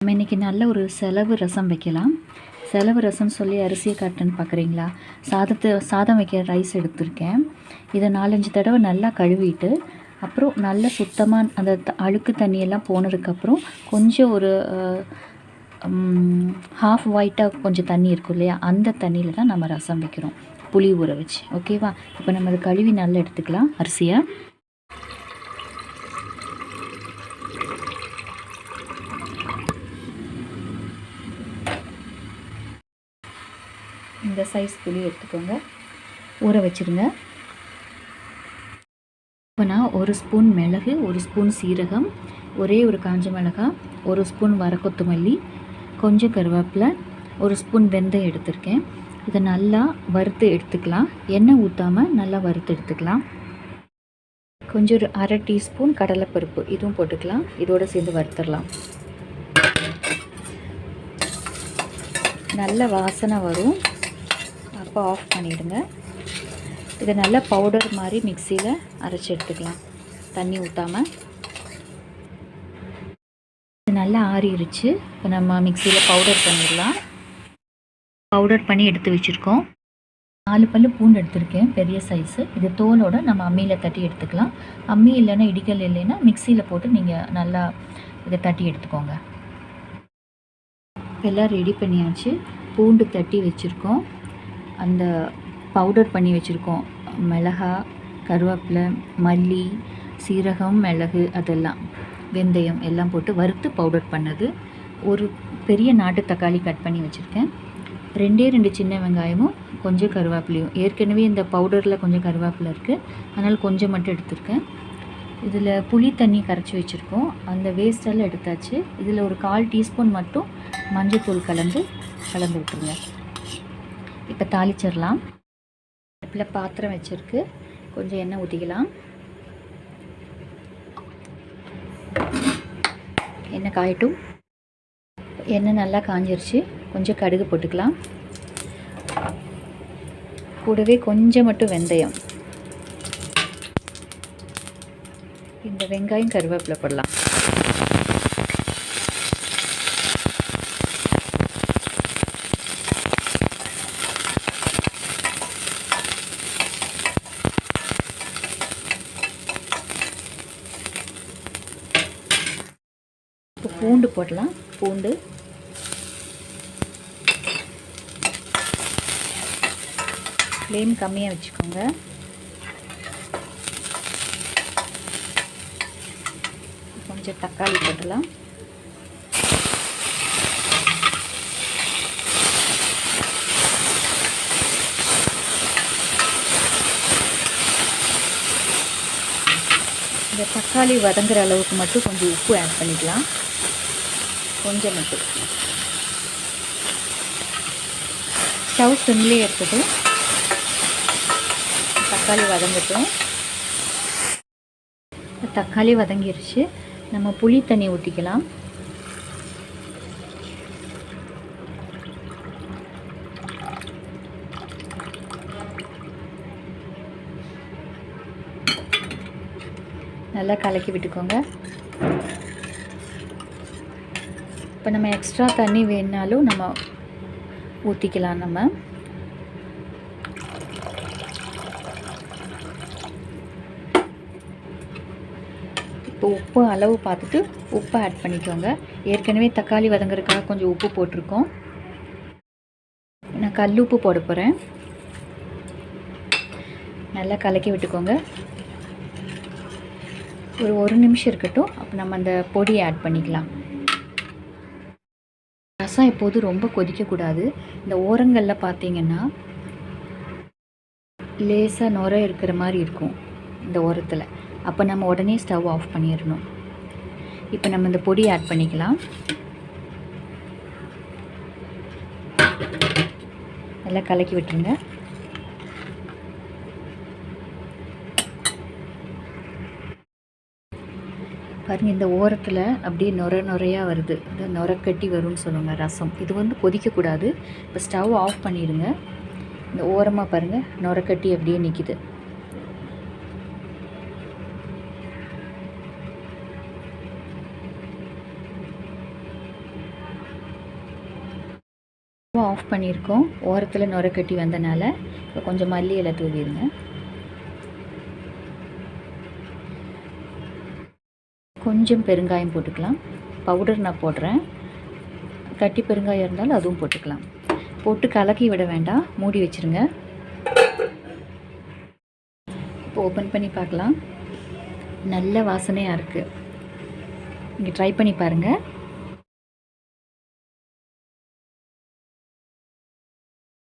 நம்ம இன்றைக்கி நல்ல ஒரு செலவு ரசம் வைக்கலாம். செலவு ரசம் சொல்லி அரிசியை காட்டுன்னு பார்க்குறீங்களா? சாதம் வைக்க ரைஸ் எடுத்திருக்கேன். இதை 4-5 தடவை நல்லா கழுவிட்டு, அப்புறம் நல்ல சுத்தமாக அந்த அழுக்கு தண்ணியெல்லாம் போனதுக்கப்புறம் கொஞ்சம் ஒரு ஹாஃப் ஒயிட்டாக கொஞ்சம் தண்ணி இருக்கும் இல்லையா, அந்த தண்ணியில் தான் நம்ம ரசம் வைக்கிறோம், புளி ஊற வச்சு. ஓகேவா? இப்போ நம்ம அதை கழுவி நல்லா எடுத்துக்கலாம் அரிசியை. இந்த சைஸ் புளி எடுத்துக்கோங்க, ஊற வச்சுருங்க. இப்போ நான் 1 ஸ்பூன் மிளகு, 1 ஸ்பூன் சீரகம், ஒரே ஒரு காஞ்ச மிளகாய், 1 ஸ்பூன் வரக்கொத்தமல்லி, கொஞ்சம் கருவேப்பிலை, 1 ஸ்பூன் வெந்தயம் எடுத்திருக்கேன். இதை நல்லா வறுத்து எடுத்துக்கலாம். எண்ணெய் ஊற்றாமல் நல்லா வறுத்து எடுத்துக்கலாம். கொஞ்சம் ஒரு 1/2 டீஸ்பூன் கடலைப்பருப்பு இதுவும் போட்டுக்கலாம். இதோடு சேர்ந்து வறுத்துடலாம். நல்ல வாசனை வரும், அப்போ ஆஃப் பண்ணிவிடுங்க. இதை நல்லா பவுடர் மாதிரி மிக்சியில் அரைச்சி எடுத்துக்கலாம், தண்ணி ஊற்றாமல். இது நல்லா ஆறிடுச்சு. இப்போ நம்ம மிக்சியில் பவுடர் பண்ணிடலாம். பவுடர் பண்ணி எடுத்து வச்சுருக்கோம். 4 பல்லு பூண்டு எடுத்திருக்கேன், பெரிய சைஸு. இது தோலோடு நம்ம அம்மியில் தட்டி எடுத்துக்கலாம். அம்மி இல்லைன்னா இடிக்கல் இல்லைன்னா மிக்சியில் போட்டு நீங்கள் நல்லா இதை தட்டி எடுத்துக்கோங்க. எல்லாம் ரெடி பண்ணியாச்சு. பூண்டு தட்டி வச்சுருக்கோம், அந்த பவுடர் பண்ணி வச்சுருக்கோம் மிளகாய், கருவேப்பிலை, மல்லி, சீரகம், மிளகு, அதெல்லாம் வெந்தயம் எல்லாம் போட்டு வறுத்து பவுடர் பண்ணது. ஒரு பெரிய நாட்டு தக்காளி கட் பண்ணி வச்சுருக்கேன். 2 சின்ன வெங்காயமும் கொஞ்சம் கருவேப்பிலையும். ஏற்கனவே இந்த பவுடரில் கொஞ்சம் கருவேப்பிலை இருக்குது, அதனால் கொஞ்சம் மட்டும் எடுத்துருக்கேன். இதில் புளி தண்ணி கரைச்சி வச்சுருக்கோம், அந்த வேஸ்டெல்லாம் எடுத்தாச்சு. இதில் ஒரு 1/4 டீஸ்பூன் மட்டும் மஞ்சள்தூள் கலந்து விட்டுருங்க. இப்போ தாளிச்சிடலாம். அடுப்பில் பாத்திரம் வச்சுருக்கு, கொஞ்சம் எண்ணெய் ஊற்றிக்கலாம். எண்ணெய் காயட்டும். எண்ணெய் நல்லா காஞ்சிருச்சு. கொஞ்சம் கடுகு போட்டுக்கலாம். கூடவே கொஞ்சம் மட்டும் வெந்தயம். இந்த வெங்காயம் கருவேப்பிலை போடலாம். இப்போ பூண்டு போடலாம். பூண்டு ஃப்ளேம் கம்மியாக வச்சுக்கோங்க. கொஞ்சம் தக்காளி போடலாம். இந்த தக்காளி வதங்குற அளவுக்கு மட்டும் கொஞ்சம் உப்பு ஆட் பண்ணிக்கலாம், கொஞ்சம் மட்டும். ஸ்டவ் சிம்லேயே எடுத்துட்டு தக்காளி வதங்கட்டும். தக்காளி வதங்கிருச்சு. நம்ம புளி தண்ணி ஊற்றிக்கலாம். நல்லா கலக்கி விட்டுக்கோங்க. இப்போ நம்ம எக்ஸ்ட்ரா தண்ணி வேணுனாலும் நம்ம ஊற்றிக்கலாம். நம்ம இப்போ உப்பு அளவு பார்த்துட்டு உப்பை ஆட் பண்ணிக்கோங்க. ஏற்கனவே தக்காளி வதங்குறதுக்காக கொஞ்சம் உப்பு போட்டிருக்கோம். நான் கல் உப்பு போட போகிறேன். நல்லா கலக்கி விட்டுக்கோங்க. ஒரு 1 நிமிஷம் இருக்கட்டும். அப்போ நம்ம அந்த பொடியை ஆட் பண்ணிக்கலாம். ரசம் எப்போதும் ரொம்ப கொதிக்கக்கூடாது. இந்த ஓரங்களில் பார்த்தீங்கன்னா லேசாக நுரை இருக்கிற மாதிரி இருக்கும் இந்த ஓரத்தில். அப்போ நம்ம உடனே ஸ்டவ் ஆஃப் பண்ணிடணும். இப்போ நம்ம இந்த பொடி ஆட் பண்ணிக்கலாம். நல்லா கலக்கி விட்டுருங்க. பாருங்கள், இந்த ஓரத்தில் அப்படியே நுரையாக வருது. இந்த நுரக்கட்டி வரும்னு சொல்லுவாங்க ரசம். இது வந்து கொதிக்கக்கூடாது. இப்போ ஸ்டவ் ஆஃப் பண்ணிடுங்க. இந்த ஓரமாக பாருங்கள், நுரக்கட்டி அப்படியே நிற்கிது. ஆஃப் பண்ணியிருக்கோம். ஓரத்தில் நுரை கட்டி வந்தனால இப்போ கொஞ்சம் மல்லி இலை தூவிடுங்க. கொஞ்சம் பெருங்காயம் போட்டுக்கலாம். பவுடர் நான் போடுறேன். கட்டி பெருங்காயம் இருந்தாலும் அதுவும் போட்டுக்கலாம். போட்டு கலக்கி விட வேண்டாம், மூடி வச்சுருங்க. இப்போ ஓப்பன் பண்ணி பார்க்கலாம். நல்ல வாசனையாக இருக்குது. நீங்கள் ட்ரை பண்ணி பாருங்கள்.